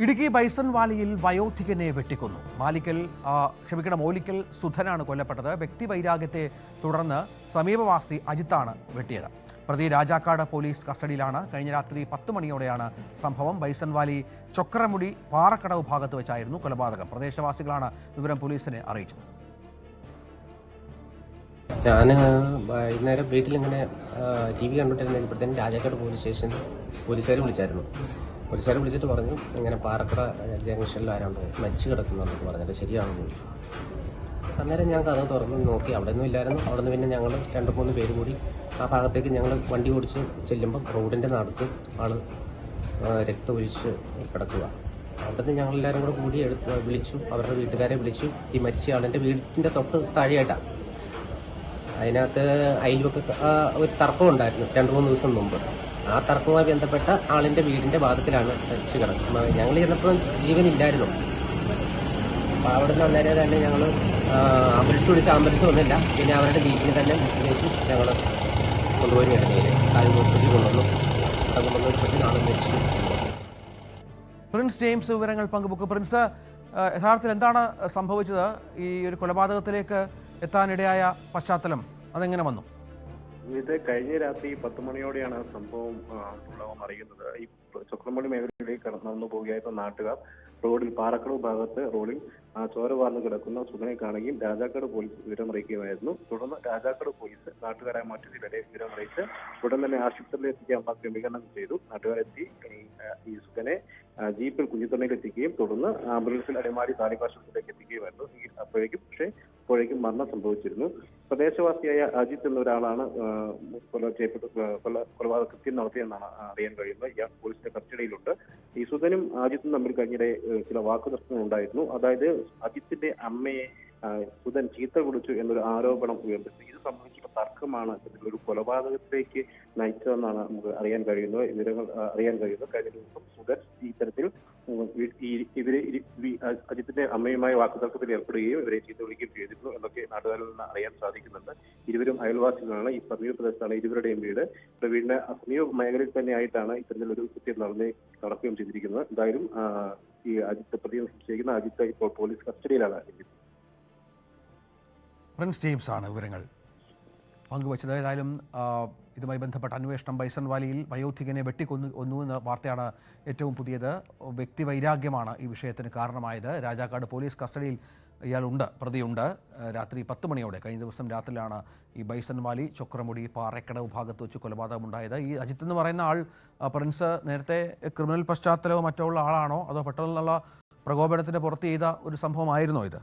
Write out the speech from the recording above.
Idukki bison വാലിയിൽ വയോധികനെ വെട്ടിക്കൊന്നു. മൂലിക്കൽ സുധനാണ് കൊല്ലപ്പെട്ടത്. വ്യക്തിവൈരാഗ്യത്തെ തുടർന്ന് സമീപവാസി അജിത്താണ് വെട്ടിയത്. പ്രതി രാജാക്കാട് പോലീസ് കസ്റ്റഡിയിലാണ്. കഴിഞ്ഞ രാത്രി 10 മണിയോടെയാണ് സംഭവം. ബൈസൺ വാലി ചൊക്രമുടി പാറക്കടവ് ഭാഗത്ത് വെച്ചായിരുന്നു കൊലപാതകം. പ്രദേശവാസികളാണ് വിവരം പോലീസിനെ അറിയിച്ചത്. ഞാൻ വൈകുന്നേരം വീട്ടിലിങ്ങനെ TV കണ്ടുകൊണ്ടിരുന്നപ്പോഴത്തേനും രാജാക്കാട് പോലീസ് സ്റ്റേഷൻ പോലീസുകാർ വിളിച്ചിട്ട് പറഞ്ഞു, ഇങ്ങനെ പാറക്കട ജംഗ്ഷനിൽ ആരാണ്ടോ മരിച്ചു കിടക്കുന്നുണ്ടെന്ന് പറഞ്ഞിട്ട് ശരിയാണെന്ന് ചോദിച്ചു. അന്നേരം ഞാൻ കഥ തുറന്ന് നോക്കി, അവിടെ ഒന്നും ഇല്ലായിരുന്നു. അവിടെ നിന്ന് പിന്നെ ഞങ്ങൾ 2-3 പേര് കൂടി ആ ഭാഗത്തേക്ക് ഞങ്ങൾ വണ്ടി ഓടിച്ച് ചെല്ലുമ്പം റോഡിൻ്റെ നടുക്ക് ആൾ രക്തമൊലിച്ച് കിടക്കുക. അവിടുന്ന് ഞങ്ങളെല്ലാവരും കൂടി വിളിച്ചു, അവരുടെ വീട്ടുകാരെ വിളിച്ചു. ഈ മരിച്ച ആളിൻ്റെ വീടിൻ്റെ തൊട്ട് താഴെയായിട്ടാണ്. അതിനകത്ത് അയൽവക്ക ഒരു തർക്കം ഉണ്ടായിരുന്നു 2-3 ദിവസം മുമ്പ്. ആ തർക്കവുമായി ബന്ധപ്പെട്ട ആളിൻ്റെ വീടിൻ്റെ ഭാഗത്തിലാണ് മരിച്ചു കിടക്കുന്നത്. ഞങ്ങൾ ചെന്നപ്പോൾ ജീവനില്ലായിരുന്നു. അപ്പോൾ അവിടെ നിന്ന് അന്നേരം തന്നെ ഞങ്ങൾ ആംബുലൻസ് വന്നില്ല. പിന്നെ അവരുടെ ജീപ്പിനെ തന്നെ ബസ്സിലേക്ക് ഞങ്ങൾ കൊണ്ടുപോയി ഇടനയിൽ താഴെ ഹോസ്പിറ്റലിൽ കൊണ്ടുവന്നു. ആൾ മരിച്ചു. പ്രിൻസ് ജെയിംസ് വിവരങ്ങൾ പങ്കുവെക്കും. പ്രിൻസ്, യഥാർത്ഥത്തിൽ എന്താണ് സംഭവിച്ചത്? ഈ ഒരു കൊലപാതകത്തിലേക്ക് എത്താനിടയായ പശ്ചാത്തലം അതെങ്ങനെ വന്നു? ഇത് കഴിഞ്ഞ രാത്രി 10 മണിയോടെയാണ് സംഭവം അറിയുന്നത്. ഈ ചൊക്രമുടി മേഖലയിലേക്ക് നടന്നു പോകുകയായിരുന്ന നാട്ടുകാർ റോഡിൽ പാറക്കടവ് ഭാഗത്ത് റോഡിൽ ചോര വാർന്നു കിടക്കുന്ന സുധനെ കാണുകയും രാജാക്കാട് പോലീസ് വിവരമറിയിക്കുകയായിരുന്നു. തുടർന്ന് രാജാക്കാട് പോലീസ് നാട്ടുകാരായ മറ്റു ചിലരെ വിവരമറിയിച്ച് ഉടൻ തന്നെ ആശുപത്രിയിൽ എത്തിക്കാനുള്ള ക്രമീകരണം ചെയ്തു. നാട്ടുകാരെത്തി ഈ സുധനെ ജീപ്പിൽ കുഞ്ഞിത്തണ്ണയിൽ എത്തിക്കുകയും തുടർന്ന് ആംബുലൻസിൽ അടിമാലി താലൂക്ക് ആശുപത്രിയിലേക്ക് എത്തിക്കുകയായിരുന്നു. അപ്പോഴേക്കും മരണം സംഭവിച്ചിരുന്നു. പ്രദേശവാസിയായ അജിത്ത് എന്ന ഒരാളാണ് കൊലപാതക കൃത്യം നടത്തിയെന്നാണ് അറിയാൻ കഴിയുന്നത്. ഇയാൾ പോലീസിന്റെ കസ്റ്റഡിയിലുണ്ട്. ഈ സുധനും അജിത്തും തമ്മിൽ കഴിഞ്ഞിടെ ചില വാക്കുതർക്കങ്ങൾ ഉണ്ടായിരുന്നു. അതായത് അജിത്തിന്റെ അമ്മയെ സുധൻ ചീത്ത വിളിച്ചു എന്നൊരു ആരോപണം ഉയർന്നു. ഇത് സംബന്ധിച്ചുള്ള തർക്കമാണ് ഒരു കൊലപാതകത്തിലേക്ക് നയിച്ചതെന്നാണ് നമുക്ക് അറിയാൻ കഴിയുന്നത്. കഴിഞ്ഞ ദിവസം സുധൻ ഇത്തരത്തിൽ അജിത്തിന്റെ അമ്മയുമായി വാക്കുതർക്കത്തിൽ ഏർപ്പെടുകയും ഇവരെ ചീത്ത വിളിക്കുകയും ചെയ്തിരുന്നു എന്നൊക്കെ നാട്ടുകാരിൽ നിന്ന് അറിയാൻ സാധിക്കുന്നുണ്ട്. ഇരുവരും അയൽവാസികളാണ്. ഈ സമീപ പ്രദേശത്താണ് ഇരുവരുടെയും വീട്. വീടിന്റെ സമീപ മേഖലയിൽ തന്നെയായിട്ടാണ് ഇത്തരത്തിലൊരു കൃത്യം നടക്കുകയും ചെയ്തിരിക്കുന്നത്. എന്തായാലും ഈ അജിത്ത് പ്രതിയെ സംശയിക്കുന്ന അജിത്ത് ഇപ്പോൾ പോലീസ് കസ്റ്റഡിയിലാണ്. പ്രിൻസ് ജെയിംസ് ആണ് വിവരങ്ങൾ പങ്കുവച്ചത്. ഏതായാലും ഇതുമായി ബന്ധപ്പെട്ട അന്വേഷണം ബൈസൺ വാലിയിൽ വയോധികനെ വെട്ടിക്കൊന്നു എന്ന വാർത്തയാണ് ഏറ്റവും പുതിയത്. വ്യക്തിവൈരാഗ്യമാണ് ഈ വിഷയത്തിന് കാരണമായത്. രാജാക്കാട് പോലീസ് കസ്റ്റഡിയിൽ പ്രതിയുണ്ട്. രാത്രി 10 മണിയോടെ കഴിഞ്ഞ ദിവസം രാത്രിയിലാണ് ഈ ബൈസൺ വാലി ചൊക്രമുടി പാറക്കടവ് ഭാഗത്ത് വെച്ച് കൊലപാതകമുണ്ടായത്. ഈ അജിത്ത് എന്ന് പറയുന്ന ആൾ, പ്രിൻസ്, നേരത്തെ ക്രിമിനൽ പശ്ചാത്തലമോ മറ്റോ ഉള്ള ആളാണോ, അതോ പെട്ടെന്നുള്ള പ്രകോപനത്തിന് പുറത്ത് ചെയ്ത ഒരു സംഭവമായിരുന്നോ ഇത്?